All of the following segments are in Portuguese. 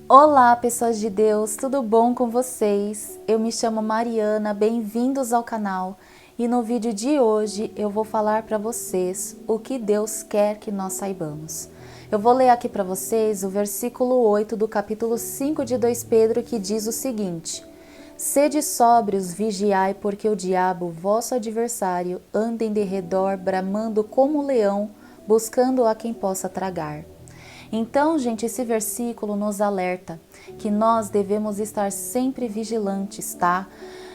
Olá, pessoas de Deus, tudo bom com vocês? Eu me chamo Mariana, bem-vindos ao canal. E no vídeo de hoje eu vou falar para vocês o que Deus quer que nós saibamos. Eu vou ler aqui para vocês o versículo 8 do capítulo 5 de 2 Pedro, que diz o seguinte: Sede sóbrios, vigiai, porque o diabo, vosso adversário, anda em derredor, bramando como leão, buscando a quem possa tragar. Então, gente, esse versículo nos alerta que nós devemos estar sempre vigilantes, tá?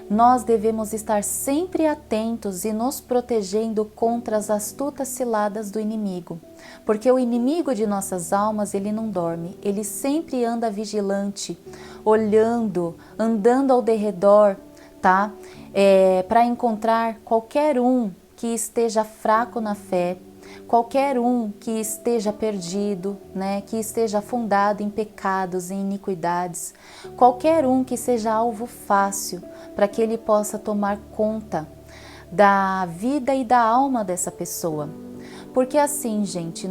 Nós devemos estar sempre atentos e nos protegendo contra as astutas ciladas do inimigo. Porque o inimigo de nossas almas, ele não dorme, ele sempre anda vigilante, olhando, andando ao derredor, tá? Para encontrar qualquer um que esteja fraco na fé, qualquer um que esteja perdido, né, que esteja afundado em pecados, em iniquidades, qualquer um que seja alvo fácil para que ele possa tomar conta da vida e da alma dessa pessoa. Porque assim, gente,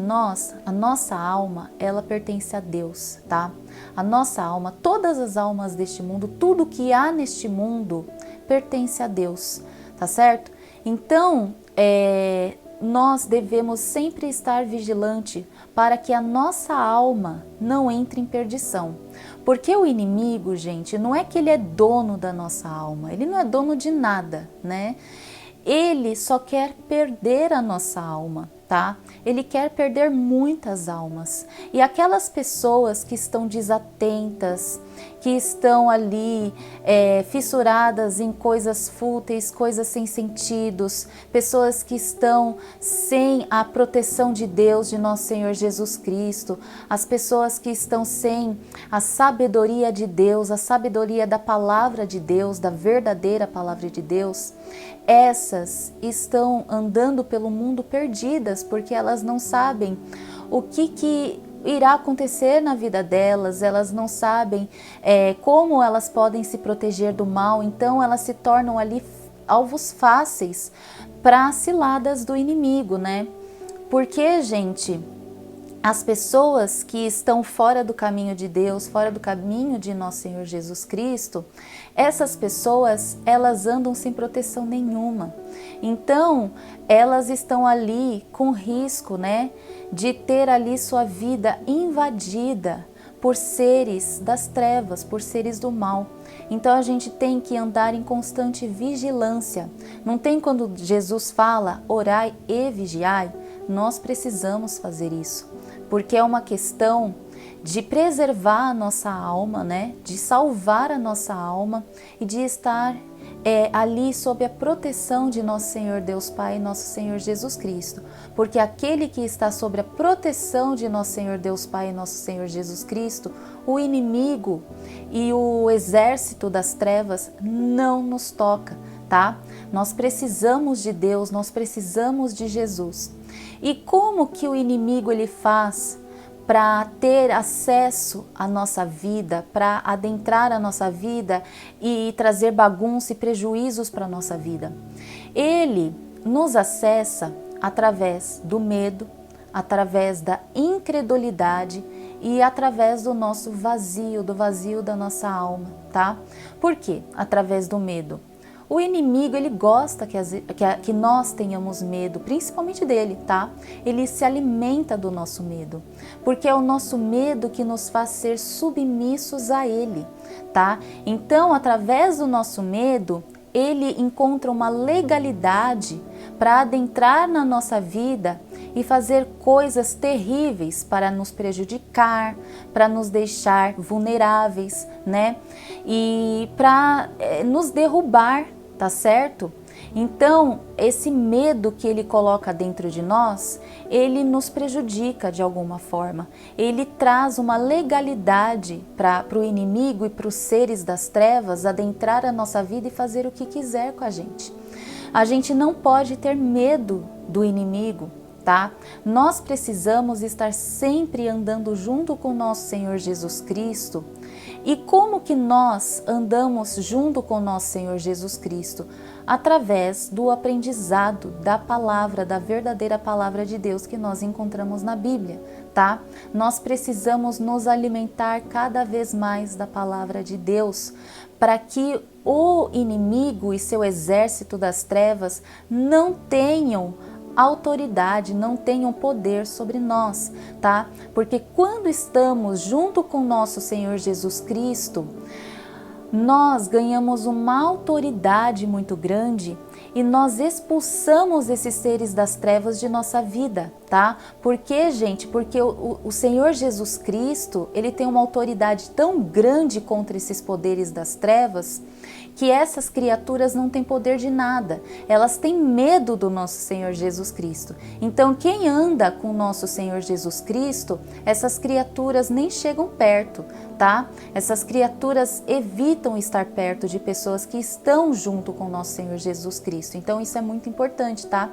a nossa alma, ela pertence a Deus, tá? A nossa alma, todas as almas deste mundo, tudo que há neste mundo pertence a Deus, tá certo? Então, nós devemos sempre estar vigilante para que a nossa alma não entre em perdição. Porque o inimigo, gente, não é que ele é dono da nossa alma, ele não é dono de nada, né? Ele só quer perder a nossa alma, tá? Ele quer perder muitas almas. E aquelas pessoas que estão desatentas, que estão ali fissuradas em coisas fúteis, coisas sem sentidos, pessoas que estão sem a proteção de Deus, de nosso Senhor Jesus Cristo, as pessoas que estão sem a sabedoria de Deus, a sabedoria da palavra de Deus, da verdadeira palavra de Deus, essas estão andando pelo mundo perdidas, porque elas não sabem o que irá acontecer na vida delas, elas não sabem como elas podem se proteger do mal, então elas se tornam ali alvos fáceis para ciladas do inimigo, né? Porque, gente, as pessoas que estão fora do caminho de Deus, fora do caminho de nosso Senhor Jesus Cristo, essas pessoas, elas andam sem proteção nenhuma. Então, elas estão ali com risco, né, de ter ali sua vida invadida por seres das trevas, por seres do mal. Então a gente tem que andar em constante vigilância. Não tem quando Jesus fala, orai e vigiai, nós precisamos fazer isso, porque é uma questão de preservar a nossa alma, né? De salvar a nossa alma e de estar ali sob a proteção de nosso Senhor Deus Pai e nosso Senhor Jesus Cristo. Porque aquele que está sob a proteção de nosso Senhor Deus Pai e nosso Senhor Jesus Cristo, o inimigo e o exército das trevas não nos toca, tá? Nós precisamos de Deus, nós precisamos de Jesus. E como que o inimigo ele faz para ter acesso à nossa vida, para adentrar a nossa vida e trazer bagunça e prejuízos para a nossa vida? Ele nos acessa através do medo, através da incredulidade e através do nosso vazio, do vazio da nossa alma, tá? Por quê? Através do medo. O inimigo, ele gosta que nós tenhamos medo, principalmente dele, tá? Ele se alimenta do nosso medo, porque é o nosso medo que nos faz ser submissos a ele, tá? Então, através do nosso medo, ele encontra uma legalidade para adentrar na nossa vida e fazer coisas terríveis para nos prejudicar, para nos deixar vulneráveis, né? E para nos derrubar, tá certo? Então, esse medo que ele coloca dentro de nós, ele nos prejudica de alguma forma. Ele traz uma legalidade para o inimigo e para os seres das trevas adentrar a nossa vida e fazer o que quiser com a gente. A gente não pode ter medo do inimigo, tá? Nós precisamos estar sempre andando junto com nosso Senhor Jesus Cristo. E como que nós andamos junto com nosso Senhor Jesus Cristo? através do aprendizado da palavra, da verdadeira palavra de Deus que nós encontramos na Bíblia, tá? Nós precisamos nos alimentar cada vez mais da palavra de Deus, para que o inimigo e seu exército das trevas não tenham autoridade, não tenham poder sobre nós, tá? Porque quando estamos junto com nosso Senhor Jesus Cristo, nós ganhamos uma autoridade muito grande e nós expulsamos esses seres das trevas de nossa vida, tá? Por quê, gente? Porque o Senhor Jesus Cristo, ele tem uma autoridade tão grande contra esses poderes das trevas que essas criaturas não têm poder de nada. Elas têm medo do nosso Senhor Jesus Cristo. Então, quem anda com o nosso Senhor Jesus Cristo, essas criaturas nem chegam perto, tá? Essas criaturas evitam estar perto de pessoas que estão junto com o nosso Senhor Jesus Cristo. Então, isso é muito importante, tá?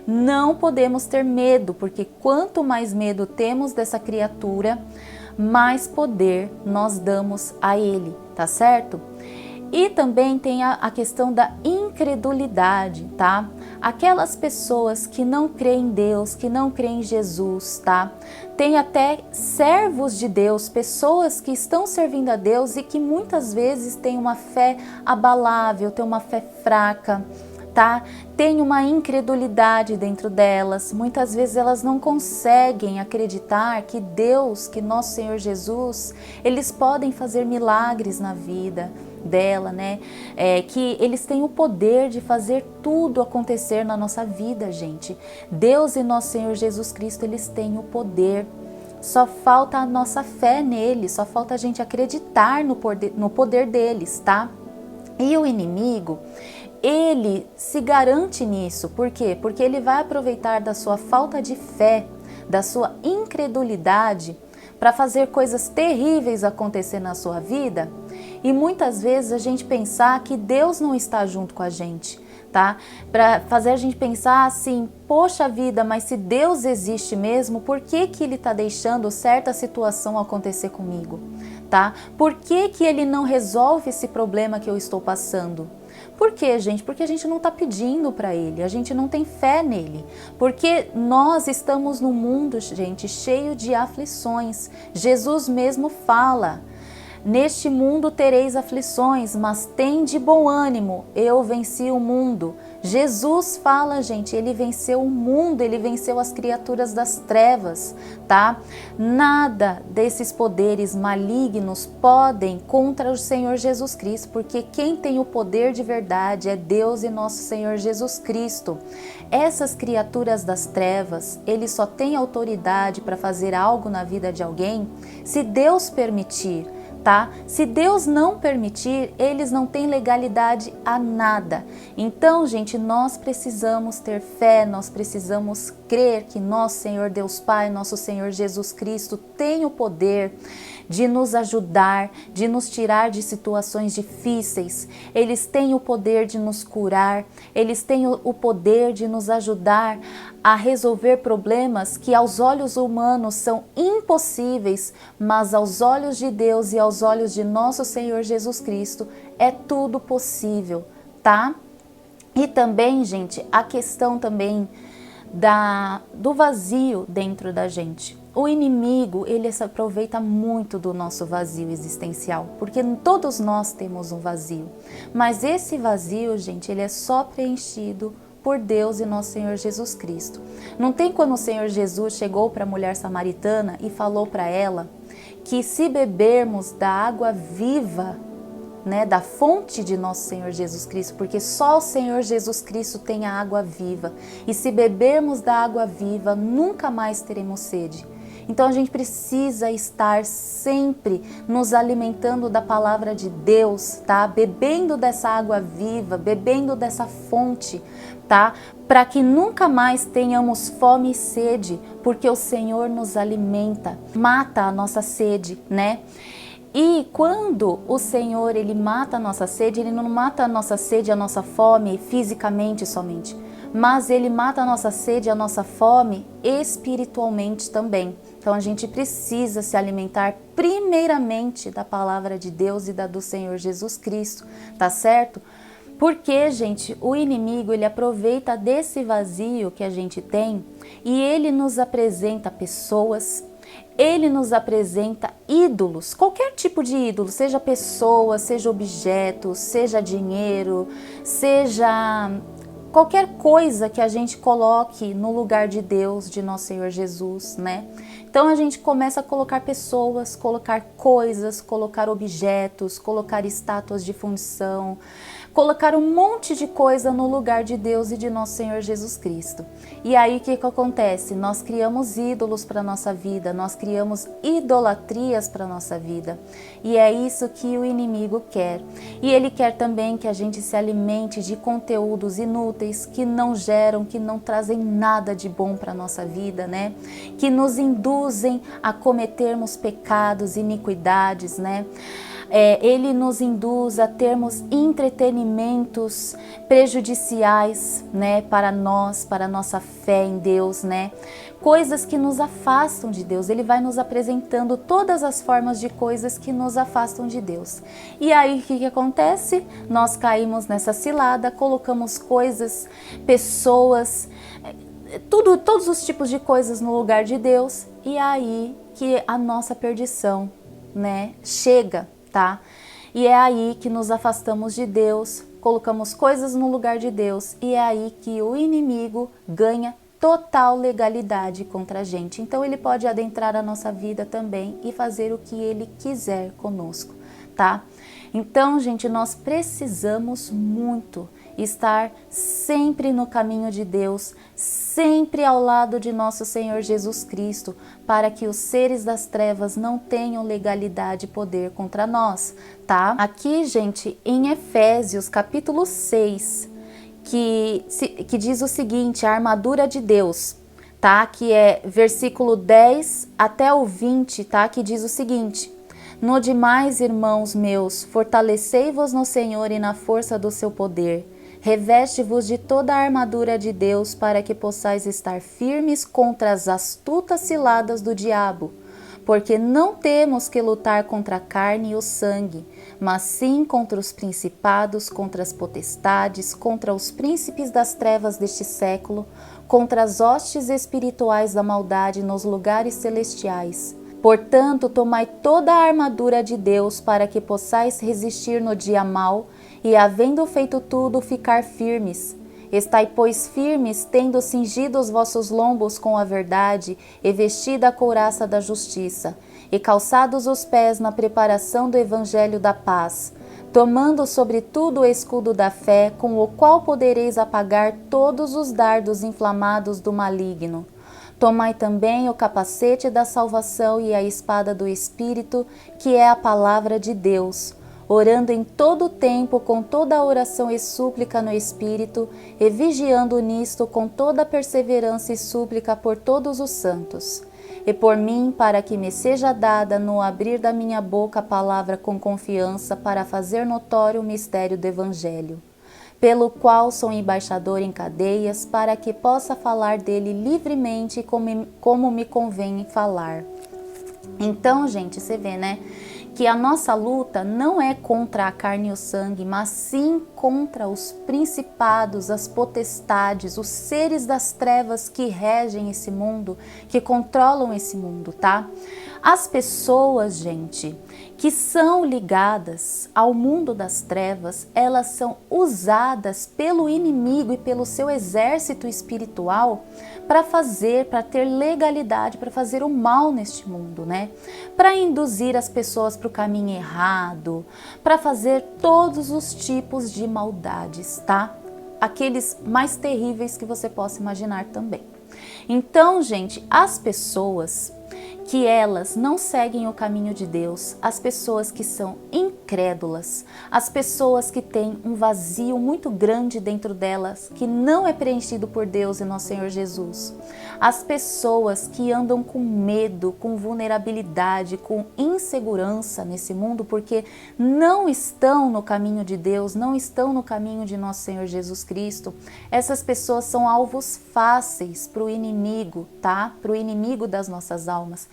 Não podemos ter medo, porque quanto mais medo temos dessa criatura, mais poder nós damos a ele, tá certo? E também tem a questão da incredulidade, tá? Aquelas pessoas que não creem em Deus, que não creem em Jesus, tá? Tem até servos de Deus, pessoas que estão servindo a Deus e que muitas vezes têm uma fé abalável, têm uma fé fraca, tá? Tem uma incredulidade dentro delas. Muitas vezes elas não conseguem acreditar que Deus, que nosso Senhor Jesus, eles podem fazer milagres na vida dela, né? Que eles têm o poder de fazer tudo acontecer na nossa vida, gente. Deus e nosso Senhor Jesus Cristo, eles têm o poder. Só falta a nossa fé neles, só falta a gente acreditar no poder deles, tá? E o inimigo, ele se garante nisso. Por quê? Porque ele vai aproveitar da sua falta de fé, da sua incredulidade, para fazer coisas terríveis acontecer na sua vida e muitas vezes a gente pensar que Deus não está junto com a gente, tá? Para fazer a gente pensar assim, poxa vida, mas se Deus existe mesmo, por que que Ele está deixando certa situação acontecer comigo, tá? Por que que Ele não resolve esse problema que eu estou passando? Por quê, gente? Porque a gente não está pedindo para Ele, a gente não tem fé nele. Porque nós estamos num mundo, gente, cheio de aflições. Jesus mesmo fala: neste mundo tereis aflições, mas tende bom ânimo, eu venci o mundo. Jesus fala, gente, ele venceu o mundo, ele venceu as criaturas das trevas, tá? Nada desses poderes malignos podem contra o Senhor Jesus Cristo, porque quem tem o poder de verdade é Deus e nosso Senhor Jesus Cristo. Essas criaturas das trevas, eles só têm autoridade para fazer algo na vida de alguém se Deus permitir, tá? Se Deus não permitir, eles não têm legalidade a nada. Então, gente, nós precisamos ter fé, nós precisamos crer que nosso Senhor Deus Pai, nosso Senhor Jesus Cristo tem o poder de nos ajudar, de nos tirar de situações difíceis. Eles têm o poder de nos curar, eles têm o poder de nos ajudar a resolver problemas que aos olhos humanos são impossíveis, mas aos olhos de Deus e aos olhos de nosso Senhor Jesus Cristo é tudo possível, tá? E também, gente, a questão também do vazio dentro da gente. O inimigo, ele se aproveita muito do nosso vazio existencial, porque todos nós temos um vazio. Mas esse vazio, gente, ele é só preenchido por Deus e nosso Senhor Jesus Cristo. Não tem quando o Senhor Jesus chegou para a mulher samaritana e falou para ela que se bebermos da água viva, né, da fonte de nosso Senhor Jesus Cristo, porque só o Senhor Jesus Cristo tem a água viva, e se bebermos da água viva, nunca mais teremos sede. Então a gente precisa estar sempre nos alimentando da palavra de Deus, tá? Bebendo dessa água viva, bebendo dessa fonte, tá? Para que nunca mais tenhamos fome e sede, porque o Senhor nos alimenta, mata a nossa sede, né? E quando o Senhor, ele mata a nossa sede, ele não mata a nossa sede, a nossa fome fisicamente somente, mas ele mata a nossa sede, a nossa fome espiritualmente também. Então a gente precisa se alimentar primeiramente da palavra de Deus e da do Senhor Jesus Cristo, tá certo? Porque, gente, o inimigo, ele aproveita desse vazio que a gente tem e ele nos apresenta pessoas, ele nos apresenta ídolos, qualquer tipo de ídolo, seja pessoa, seja objeto, seja dinheiro, seja qualquer coisa que a gente coloque no lugar de Deus, de nosso Senhor Jesus, né? Então a gente começa a colocar pessoas, colocar coisas, colocar objetos, colocar estátuas de função, colocar um monte de coisa no lugar de Deus e de nosso Senhor Jesus Cristo. E aí o que acontece? Nós criamos ídolos para a nossa vida, nós criamos idolatrias para a nossa vida. E é isso que o inimigo quer. E ele quer também que a gente se alimente de conteúdos inúteis, que não geram, que não trazem nada de bom para a nossa vida, né? Que nos induzem a cometermos pecados, iniquidades, né? Ele nos induz a termos entretenimentos prejudiciais, né, para nós, para a nossa fé em Deus, né? Coisas que nos afastam de Deus. Ele vai nos apresentando todas as formas de coisas que nos afastam de Deus. E aí o que acontece? Nós caímos nessa cilada, colocamos coisas, pessoas, todos os tipos de coisas no lugar de Deus, e aí que a nossa perdição, né, chega, tá? E é aí que nos afastamos de Deus, colocamos coisas no lugar de Deus, e é aí que o inimigo ganha total legalidade contra a gente. Então ele pode adentrar a nossa vida também e fazer o que ele quiser conosco, tá? Então, gente, nós precisamos muito estar sempre no caminho de Deus, sempre ao lado de nosso Senhor Jesus Cristo, para que os seres das trevas não tenham legalidade e poder contra nós, tá? Aqui, gente, em Efésios capítulo 6, que diz o seguinte, a armadura de Deus, tá? Que é versículo 10 até o 20, tá? Que diz o seguinte: no demais, irmãos meus, fortalecei-vos no Senhor e na força do seu poder. Reveste-vos de toda a armadura de Deus para que possais estar firmes contra as astutas ciladas do diabo. Porque não temos que lutar contra a carne e o sangue, mas sim contra os principados, contra as potestades, contra os príncipes das trevas deste século, contra as hostes espirituais da maldade nos lugares celestiais. Portanto, tomai toda a armadura de Deus para que possais resistir no dia mau e, havendo feito tudo, ficar firmes. Estai, pois, firmes, tendo cingido os vossos lombos com a verdade e vestida a couraça da justiça, e calçados os pés na preparação do evangelho da paz, tomando sobretudo o escudo da fé, com o qual podereis apagar todos os dardos inflamados do maligno. Tomai também o capacete da salvação e a espada do Espírito, que é a palavra de Deus, orando em todo o tempo com toda a oração e súplica no Espírito, e vigiando nisto com toda a perseverança e súplica por todos os santos. E por mim, para que me seja dada no abrir da minha boca a palavra com confiança, para fazer notório o mistério do Evangelho, pelo qual sou embaixador em cadeias, para que possa falar dele livremente como me convém falar. Então, gente, você vê, né, que a nossa luta não é contra a carne e o sangue, mas sim contra os principados, as potestades, os seres das trevas que regem esse mundo, que controlam esse mundo, tá? As pessoas, gente, que são ligadas ao mundo das trevas, elas são usadas pelo inimigo e pelo seu exército espiritual para ter legalidade, para fazer o mal neste mundo, né? Para induzir as pessoas para o caminho errado, para fazer todos os tipos de maldades, tá? Aqueles mais terríveis que você possa imaginar também. Então, gente, as pessoas que elas não seguem o caminho de Deus, as pessoas que são incrédulas, as pessoas que têm um vazio muito grande dentro delas, que não é preenchido por Deus e nosso Senhor Jesus, as pessoas que andam com medo, com vulnerabilidade, com insegurança nesse mundo, porque não estão no caminho de Deus, não estão no caminho de nosso Senhor Jesus Cristo, essas pessoas são alvos fáceis para o inimigo, tá? Para o inimigo das nossas almas.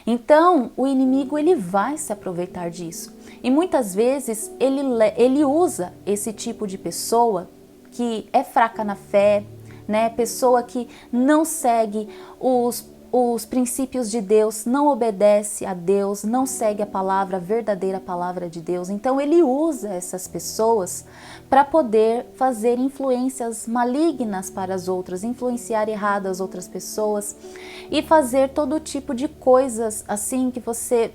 Então, o inimigo ele vai se aproveitar disso. E muitas muitas vezes ele usa esse tipo de pessoa que é fraca na fé, né? Pessoa que não segue os princípios de Deus, não obedece a Deus, não segue a verdadeira palavra de Deus. Então ele usa essas pessoas para poder fazer influências malignas para as outras, influenciar errado as outras pessoas e fazer todo tipo de coisas assim que você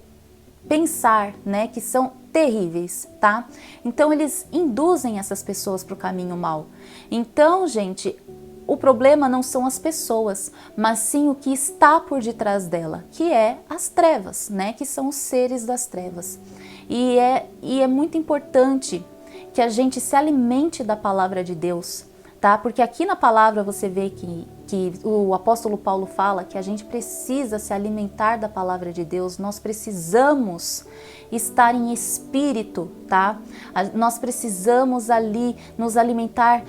pensar, né, que são terríveis, tá? Então eles induzem essas pessoas para o caminho mau. Então, gente, o problema não são as pessoas, mas sim o que está por detrás dela, que é as trevas, né? Que são os seres das trevas. E é muito importante que a gente se alimente da palavra de Deus, tá? Porque aqui na palavra você vê que o apóstolo Paulo fala que a gente precisa se alimentar da palavra de Deus, nós precisamos estar em espírito, tá? Nós precisamos ali nos alimentar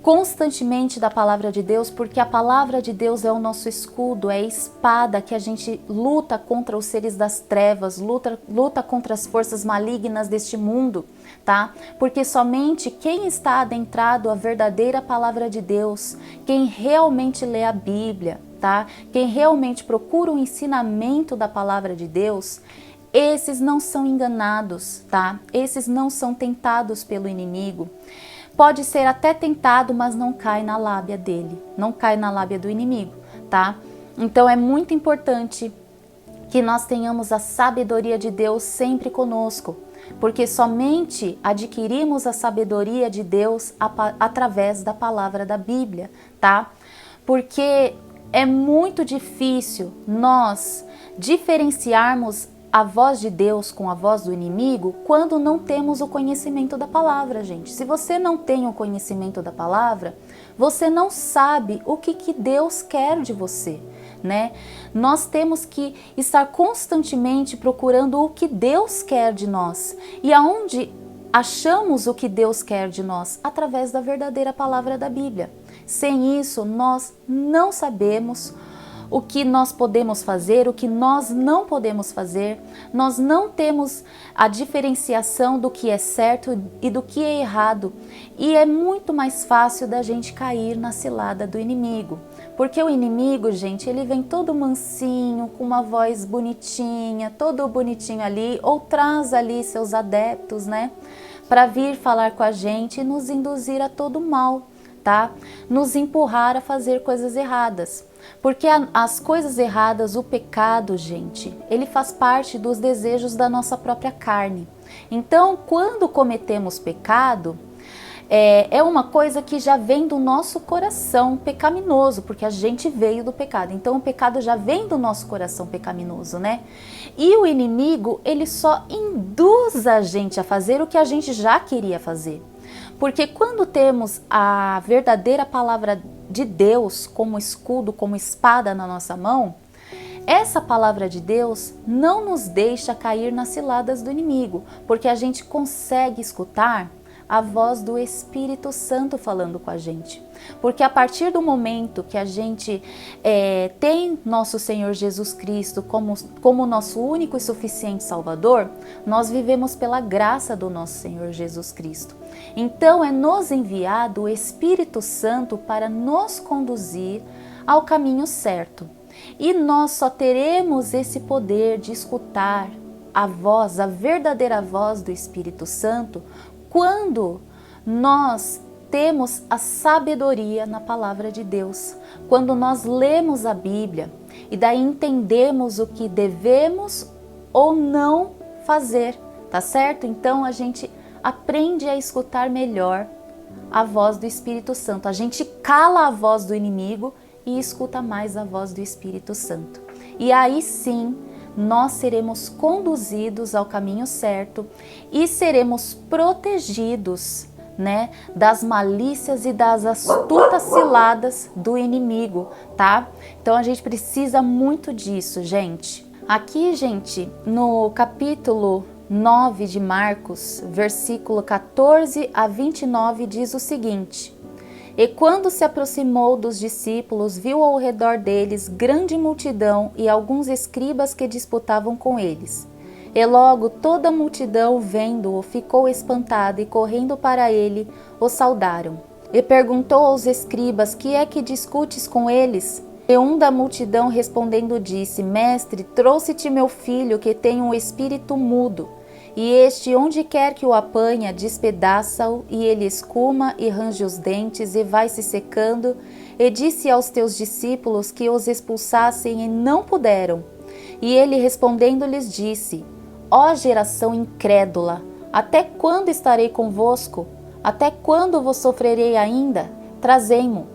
constantemente da palavra de Deus, porque a palavra de Deus é o nosso escudo, é a espada que a gente luta contra os seres das trevas, luta contra as forças malignas deste mundo, tá? Porque somente quem está adentrado à verdadeira palavra de Deus, quem realmente lê a Bíblia, tá? Quem realmente procura o ensinamento da palavra de Deus, esses não são enganados, tá? Esses não são tentados pelo inimigo. Pode ser até tentado, mas não cai na lábia dele, não cai na lábia do inimigo, tá? Então é muito importante que nós tenhamos a sabedoria de Deus sempre conosco, porque somente adquirimos a sabedoria de Deus através da palavra da Bíblia, tá? Porque é muito difícil nós diferenciarmos a voz de Deus com a voz do inimigo quando não temos o conhecimento da palavra, gente. Se você não tem o conhecimento da palavra, você não sabe o que Deus quer de você, né? Nós temos que estar constantemente procurando o que Deus quer de nós. E aonde achamos o que Deus quer de nós? Através da verdadeira palavra da Bíblia. Sem isso, nós não sabemos o que nós podemos fazer, o que nós não podemos fazer, nós não temos a diferenciação do que é certo e do que é errado, e é muito mais fácil da gente cair na cilada do inimigo, porque o inimigo, gente, ele vem todo mansinho, com uma voz bonitinha, todo bonitinho ali, ou traz ali seus adeptos, né, para vir falar com a gente e nos induzir a todo mal, tá? Nos empurrar a fazer coisas erradas. Porque as coisas erradas, o pecado, gente, ele faz parte dos desejos da nossa própria carne. Então, quando cometemos pecado, é uma coisa que já vem do nosso coração pecaminoso, porque a gente veio do pecado. Então, o pecado já vem do nosso coração pecaminoso, né? E o inimigo, ele só induz a gente a fazer o que a gente já queria fazer. Porque quando temos a verdadeira palavra de Deus como escudo, como espada na nossa mão, essa palavra de Deus não nos deixa cair nas ciladas do inimigo, porque a gente consegue escutar a voz do Espírito Santo falando com a gente. Porque a partir do momento que a gente tem nosso Senhor Jesus Cristo como nosso único e suficiente Salvador, nós vivemos pela graça do nosso Senhor Jesus Cristo. Então é nos enviado o Espírito Santo para nos conduzir ao caminho certo. E nós só teremos esse poder de escutar a voz, a verdadeira voz do Espírito Santo, quando nós temos a sabedoria na palavra de Deus, quando nós lemos a Bíblia e daí entendemos o que devemos ou não fazer, tá certo? Então a gente aprende a escutar melhor a voz do Espírito Santo, a gente cala a voz do inimigo e escuta mais a voz do Espírito Santo. E aí sim, nós seremos conduzidos ao caminho certo e seremos protegidos, né, das malícias e das astutas ciladas do inimigo, tá? Então a gente precisa muito disso, gente. Aqui, gente, no capítulo 9 de Marcos, versículo 14 a 29, diz o seguinte: E quando se aproximou dos discípulos, viu ao redor deles grande multidão e alguns escribas que disputavam com eles. E logo toda a multidão, vendo-o, ficou espantada e, correndo para ele, o saudaram. E perguntou aos escribas: que é que discutes com eles? E um da multidão respondendo disse: Mestre, trouxe-te meu filho, que tem um espírito mudo. E este, onde quer que o apanha, despedaça-o, e ele escuma e range os dentes, e vai se secando. E disse aos teus discípulos que os expulsassem, e não puderam. E ele respondendo-lhes disse: Ó geração incrédula, até quando estarei convosco? Até quando vos sofrerei ainda? Trazei-mo.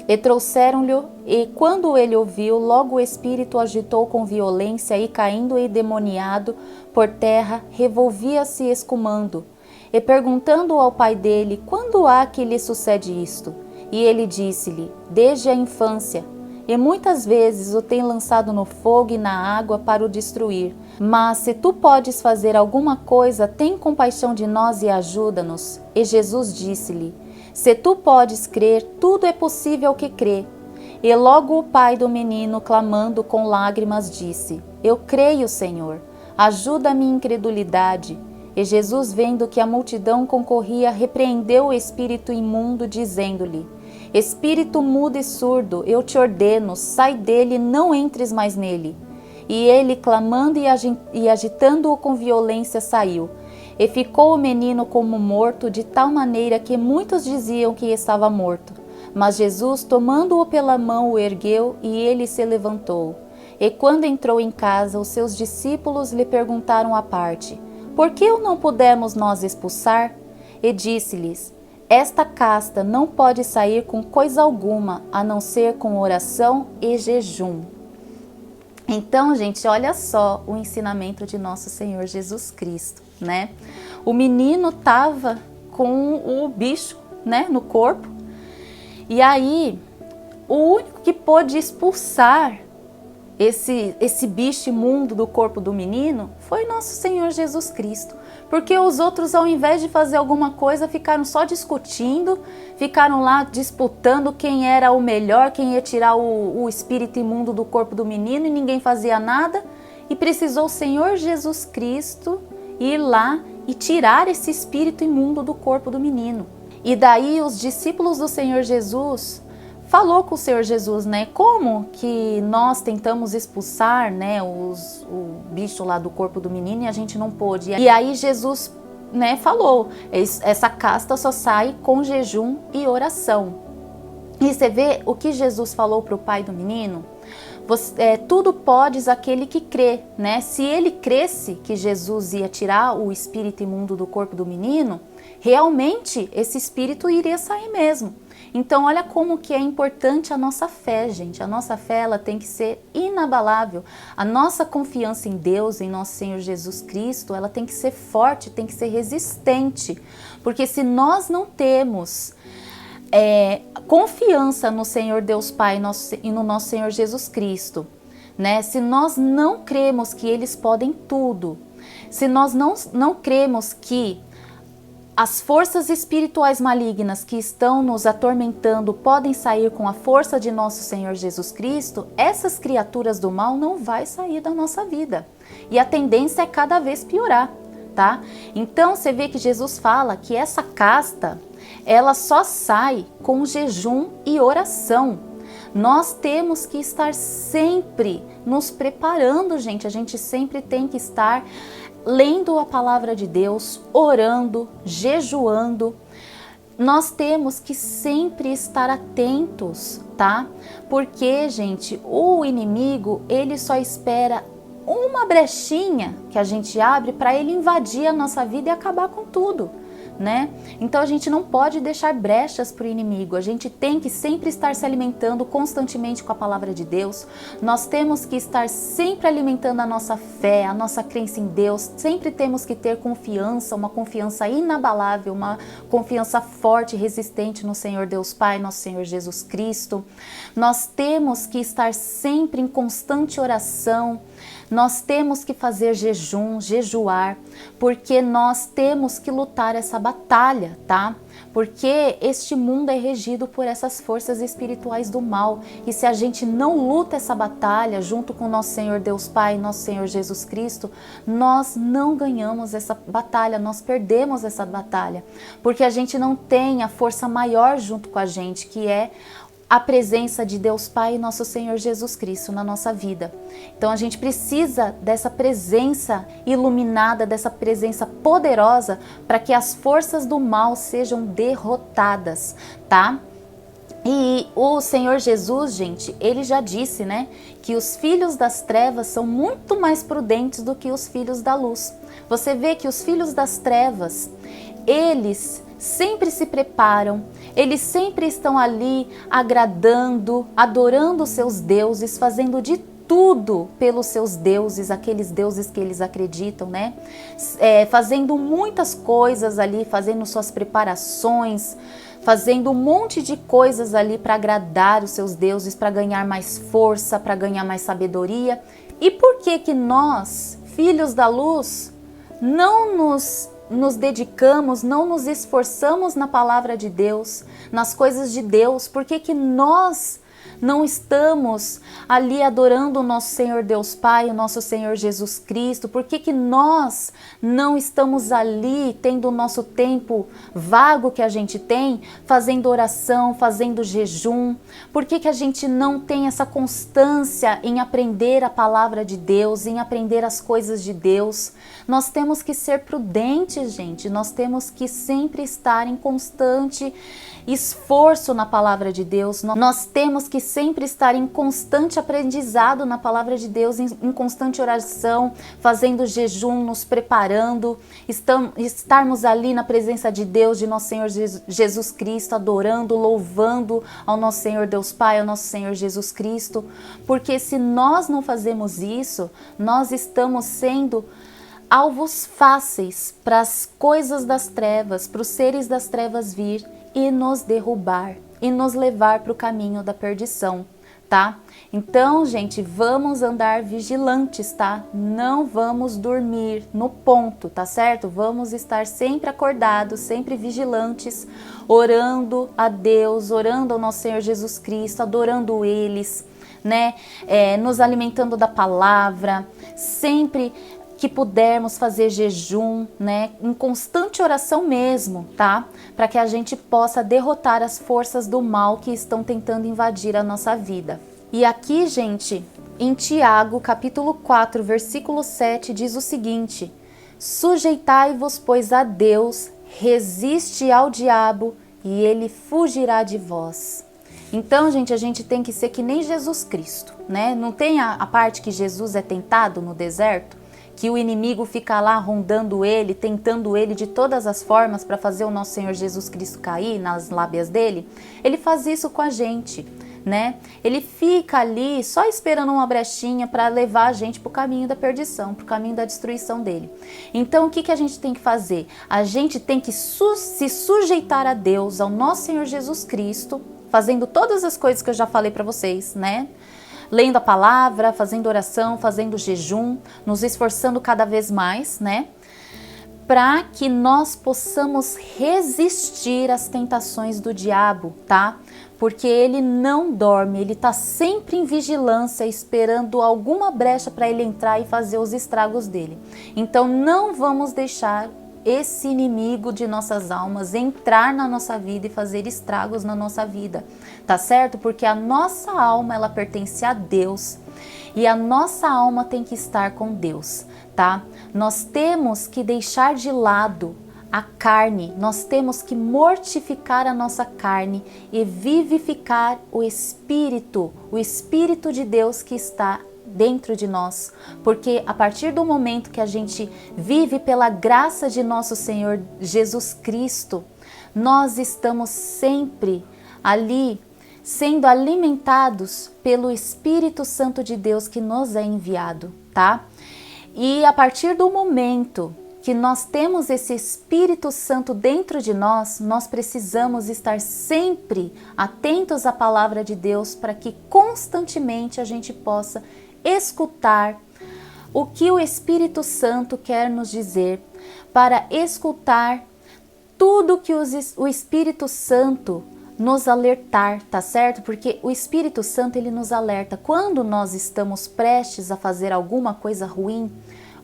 E trouxeram-lhe, e quando ele ouviu, logo o espírito agitou com violência, e caindo endemoniado por terra, revolvia-se escumando. E perguntando ao pai dele: quando há que lhe sucede isto? E ele disse-lhe: desde a infância. E muitas vezes o tem lançado no fogo e na água para o destruir. Mas se tu podes fazer alguma coisa, tem compaixão de nós e ajuda-nos. E Jesus disse-lhe: se tu podes crer, tudo é possível que crê. E logo o pai do menino, clamando com lágrimas, disse: eu creio, Senhor, ajuda a minha incredulidade. E Jesus, vendo que a multidão concorria, repreendeu o espírito imundo, dizendo-lhe: espírito mudo e surdo, eu te ordeno, sai dele e não entres mais nele. E ele, clamando e agitando-o com violência, saiu. E ficou o menino como morto, de tal maneira que muitos diziam que estava morto. Mas Jesus, tomando-o pela mão, o ergueu, e ele se levantou. E quando entrou em casa, os seus discípulos lhe perguntaram à parte: por que o não pudemos nós expulsar? E disse-lhes: esta casta não pode sair com coisa alguma, a não ser com oração e jejum. Então, gente, olha só o ensinamento de nosso Senhor Jesus Cristo, né? O menino estava com o bicho, né, no corpo. E aí, o único que pôde expulsar esse bicho imundo do corpo do menino foi nosso Senhor Jesus Cristo. Porque os outros, ao invés de fazer alguma coisa, ficaram só discutindo, ficaram lá disputando quem era o melhor, quem ia tirar o espírito imundo do corpo do menino, e ninguém fazia nada. E precisou o Senhor Jesus Cristo ir lá e tirar esse espírito imundo do corpo do menino. E daí os discípulos do Senhor Jesus falou com o Senhor Jesus, né? Como que nós tentamos expulsar, né, o bicho lá do corpo do menino e a gente não pôde. E aí Jesus, né, falou: essa casta só sai com jejum e oração. E você vê o que Jesus falou para o pai do menino? Tudo podes aquele que crê, né? Se ele cresce que Jesus ia tirar o espírito imundo do corpo do menino, realmente esse espírito iria sair mesmo. Então olha como que é importante a nossa fé, gente. A nossa fé, ela tem que ser inabalável. A nossa confiança em Deus, em nosso Senhor Jesus Cristo, ela tem que ser forte, tem que ser resistente. Porque se nós não temos confiança no Senhor Deus Pai e no nosso Senhor Jesus Cristo, né? Se nós não cremos que eles podem tudo, se nós não cremos que as forças espirituais malignas que estão nos atormentando podem sair com a força de nosso Senhor Jesus Cristo, essas criaturas do mal não vai sair da nossa vida. E a tendência é cada vez piorar, tá? Então você vê que Jesus fala que essa casta, ela só sai com jejum e oração. Nós temos que estar sempre nos preparando, gente. A gente sempre tem que estar lendo a palavra de Deus, orando, jejuando. Nós temos que sempre estar atentos, tá? Porque, gente, o inimigo, ele só espera uma brechinha que a gente abre para ele invadir a nossa vida e acabar com tudo, né? Então a gente não pode deixar brechas para o inimigo. A gente tem que sempre estar se alimentando constantemente com a palavra de Deus. Nós temos que estar sempre alimentando a nossa fé, a nossa crença em Deus. Sempre temos que ter confiança, uma confiança inabalável, uma confiança forte e resistente no Senhor Deus Pai, nosso Senhor Jesus Cristo. Nós temos que estar sempre em constante oração, Nós temos que fazer jejum, jejuar, porque nós temos que lutar essa batalha, tá? Porque este mundo é regido por essas forças espirituais do mal. E se a gente não luta essa batalha junto com nosso Senhor Deus Pai e nosso Senhor Jesus Cristo, nós não ganhamos essa batalha, nós perdemos essa batalha. Porque a gente não tem a força maior junto com a gente, que é a presença de Deus Pai e nosso Senhor Jesus Cristo na nossa vida. Então a gente precisa dessa presença iluminada, dessa presença poderosa para que as forças do mal sejam derrotadas, tá? E o Senhor Jesus, gente, ele já disse, né, que os filhos das trevas são muito mais prudentes do que os filhos da luz. Você vê que os filhos das trevas, eles sempre se preparam, eles sempre estão ali agradando, adorando os seus deuses, fazendo de tudo pelos seus deuses, aqueles deuses que eles acreditam, né? Fazendo muitas coisas ali, fazendo suas preparações, fazendo um monte de coisas ali para agradar os seus deuses, para ganhar mais força, para ganhar mais sabedoria. E por que que nós, filhos da luz, não nos dedicamos, não nos esforçamos na palavra de Deus, nas coisas de Deus? Por que que nós não estamos ali adorando o nosso Senhor Deus Pai, o nosso Senhor Jesus Cristo? Por que que nós não estamos ali tendo o nosso tempo vago que a gente tem, fazendo oração, fazendo jejum? Por que que a gente não tem essa constância em aprender a palavra de Deus, em aprender as coisas de Deus? Nós temos que ser prudentes, gente. Nós temos que sempre estar em constante esforço na palavra de Deus. Nós temos que sempre estar em constante aprendizado na palavra de Deus, em constante oração, fazendo jejum, nos preparando, estarmos ali na presença de Deus, de nosso Senhor Jesus Cristo, adorando, louvando ao nosso Senhor Deus Pai, ao nosso Senhor Jesus Cristo. Porque se nós não fazemos isso, nós estamos sendo alvos fáceis para as coisas das trevas, para os seres das trevas vir e nos derrubar e nos levar para o caminho da perdição, tá? Então, gente, vamos andar vigilantes, tá? Não vamos dormir no ponto, tá certo? Vamos estar sempre acordados, sempre vigilantes, orando a Deus, orando ao nosso Senhor Jesus Cristo, adorando eles, né? Nos alimentando da palavra, sempre que pudermos fazer jejum, né, em constante oração mesmo, tá? Para que a gente possa derrotar as forças do mal que estão tentando invadir a nossa vida. E aqui, gente, em Tiago, capítulo 4, versículo 7, diz o seguinte: sujeitai-vos, pois, a Deus, resiste ao diabo e ele fugirá de vós. Então, gente, a gente tem que ser que nem Jesus Cristo, né? Não tem a parte que Jesus é tentado no deserto? Que o inimigo fica lá rondando ele, tentando ele de todas as formas para fazer o nosso Senhor Jesus Cristo cair nas lábias dele? Ele faz isso com a gente, né? Ele fica ali só esperando uma brechinha para levar a gente para o caminho da perdição, para o caminho da destruição dele. Então, o que que a gente tem que fazer? A gente tem que se sujeitar a Deus, ao nosso Senhor Jesus Cristo, fazendo todas as coisas que eu já falei para vocês, né? Lendo a palavra, fazendo oração, fazendo jejum, nos esforçando cada vez mais, né? Para que nós possamos resistir às tentações do diabo, tá? Porque ele não dorme, ele tá sempre em vigilância, esperando alguma brecha para ele entrar e fazer os estragos dele. Então não vamos deixar esse inimigo de nossas almas entrar na nossa vida e fazer estragos na nossa vida, tá certo? Porque a nossa alma, ela pertence a Deus e a nossa alma tem que estar com Deus, tá? Nós temos que deixar de lado a carne, nós temos que mortificar a nossa carne e vivificar o Espírito de Deus que está dentro de nós, porque a partir do momento que a gente vive pela graça de nosso Senhor Jesus Cristo, nós estamos sempre ali sendo alimentados pelo Espírito Santo de Deus que nos é enviado, tá? E a partir do momento que nós temos esse Espírito Santo dentro de nós, nós precisamos estar sempre atentos à palavra de Deus para que constantemente a gente possa escutar o que o Espírito Santo quer nos dizer, para escutar tudo que o Espírito Santo nos alertar, tá certo? Porque o Espírito Santo, ele nos alerta. Quando nós estamos prestes a fazer alguma coisa ruim,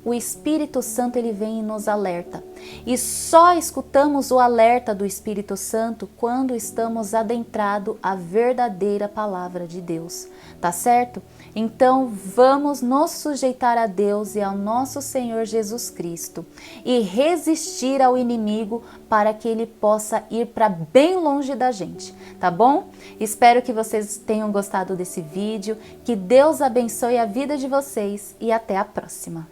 o Espírito Santo, ele vem e nos alerta. E só escutamos o alerta do Espírito Santo quando estamos adentrado à verdadeira palavra de Deus, tá certo? Então vamos nos sujeitar a Deus e ao nosso Senhor Jesus Cristo e resistir ao inimigo para que ele possa ir para bem longe da gente, tá bom? Espero que vocês tenham gostado desse vídeo, que Deus abençoe a vida de vocês e até a próxima.